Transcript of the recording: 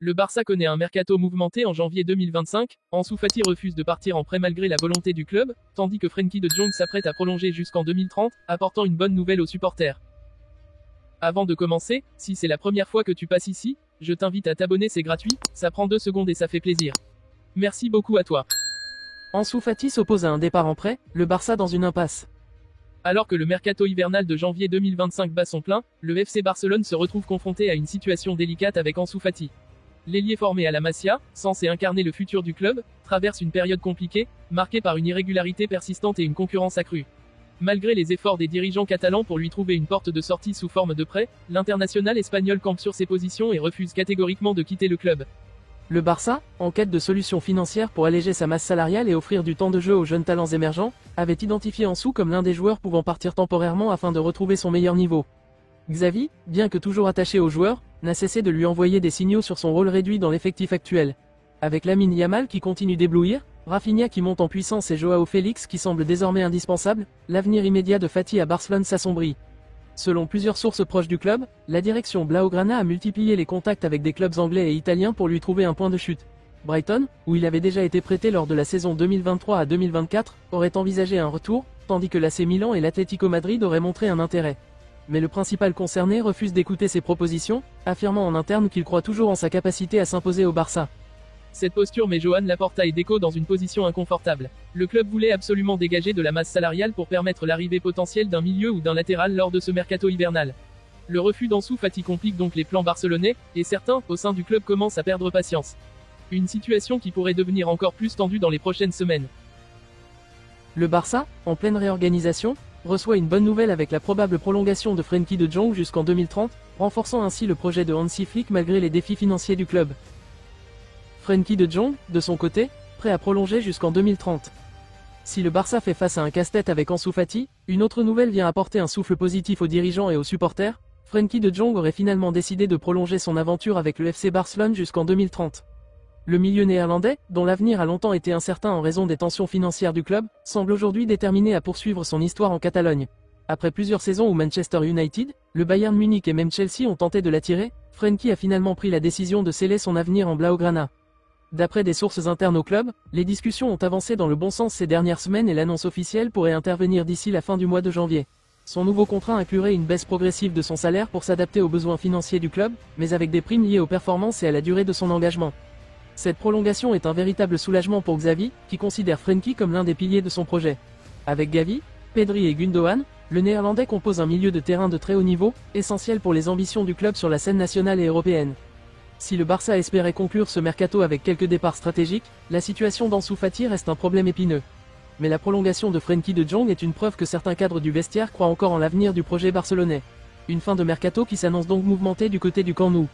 Le Barça connaît un mercato mouvementé en janvier 2025, Ansu Fati refuse de partir en prêt malgré la volonté du club, tandis que Frenkie de Jong s'apprête à prolonger jusqu'en 2030, apportant une bonne nouvelle aux supporters. Avant de commencer, si c'est la première fois que tu passes ici, je t'invite à t'abonner, c'est gratuit, ça prend 2 secondes et ça fait plaisir. Merci beaucoup à toi. Ansu Fati s'oppose à un départ en prêt, le Barça dans une impasse. Alors que le mercato hivernal de janvier 2025 bat son plein, le FC Barcelone se retrouve confronté à une situation délicate avec Ansu Fati. L'ailier formé à la Masia, censé incarner le futur du club, traverse une période compliquée, marquée par une irrégularité persistante et une concurrence accrue. Malgré les efforts des dirigeants catalans pour lui trouver une porte de sortie sous forme de prêt, l'international espagnol campe sur ses positions et refuse catégoriquement de quitter le club. Le Barça, en quête de solutions financières pour alléger sa masse salariale et offrir du temps de jeu aux jeunes talents émergents, avait identifié Ansu comme l'un des joueurs pouvant partir temporairement afin de retrouver son meilleur niveau. Xavi, bien que toujours attaché au joueur, n'a cessé de lui envoyer des signaux sur son rôle réduit dans l'effectif actuel. Avec Lamine Yamal qui continue d'éblouir, Rafinha qui monte en puissance et Joao Félix qui semble désormais indispensable, l'avenir immédiat de Fati à Barcelone s'assombrit. Selon plusieurs sources proches du club, la direction Blaugrana a multiplié les contacts avec des clubs anglais et italiens pour lui trouver un point de chute. Brighton, où il avait déjà été prêté lors de la saison 2023 à 2024, aurait envisagé un retour, tandis que l'AC Milan et l'Atlético Madrid auraient montré un intérêt. Mais le principal concerné refuse d'écouter ses propositions, affirmant en interne qu'il croit toujours en sa capacité à s'imposer au Barça. Cette posture met Joan Laporta et Deco dans une position inconfortable. Le club voulait absolument dégager de la masse salariale pour permettre l'arrivée potentielle d'un milieu ou d'un latéral lors de ce mercato hivernal. Le refus d'Ansu Fati complique donc les plans barcelonais, et certains, au sein du club, commencent à perdre patience. Une situation qui pourrait devenir encore plus tendue dans les prochaines semaines. Le Barça, en pleine réorganisation, reçoit une bonne nouvelle avec la probable prolongation de Frenkie de Jong jusqu'en 2030, renforçant ainsi le projet de Hansi Flick malgré les défis financiers du club. Frenkie de Jong, de son côté, prêt à prolonger jusqu'en 2030. Si le Barça fait face à un casse-tête avec Ansu Fati, une autre nouvelle vient apporter un souffle positif aux dirigeants et aux supporters. Frenkie de Jong aurait finalement décidé de prolonger son aventure avec le FC Barcelone jusqu'en 2030. Le milieu néerlandais, dont l'avenir a longtemps été incertain en raison des tensions financières du club, semble aujourd'hui déterminé à poursuivre son histoire en Catalogne. Après plusieurs saisons où Manchester United, le Bayern Munich et même Chelsea ont tenté de l'attirer, Frenkie a finalement pris la décision de sceller son avenir en Blaugrana. D'après des sources internes au club, les discussions ont avancé dans le bon sens ces dernières semaines et l'annonce officielle pourrait intervenir d'ici la fin du mois de janvier. Son nouveau contrat inclurait une baisse progressive de son salaire pour s'adapter aux besoins financiers du club, mais avec des primes liées aux performances et à la durée de son engagement. Cette prolongation est un véritable soulagement pour Xavi, qui considère Frenkie comme l'un des piliers de son projet. Avec Gavi, Pedri et Gundogan, le néerlandais compose un milieu de terrain de très haut niveau, essentiel pour les ambitions du club sur la scène nationale et européenne. Si le Barça espérait conclure ce mercato avec quelques départs stratégiques, la situation d'Ansu Fati reste un problème épineux. Mais la prolongation de Frenkie de Jong est une preuve que certains cadres du vestiaire croient encore en l'avenir du projet barcelonais. Une fin de mercato qui s'annonce donc mouvementée du côté du Camp Nou.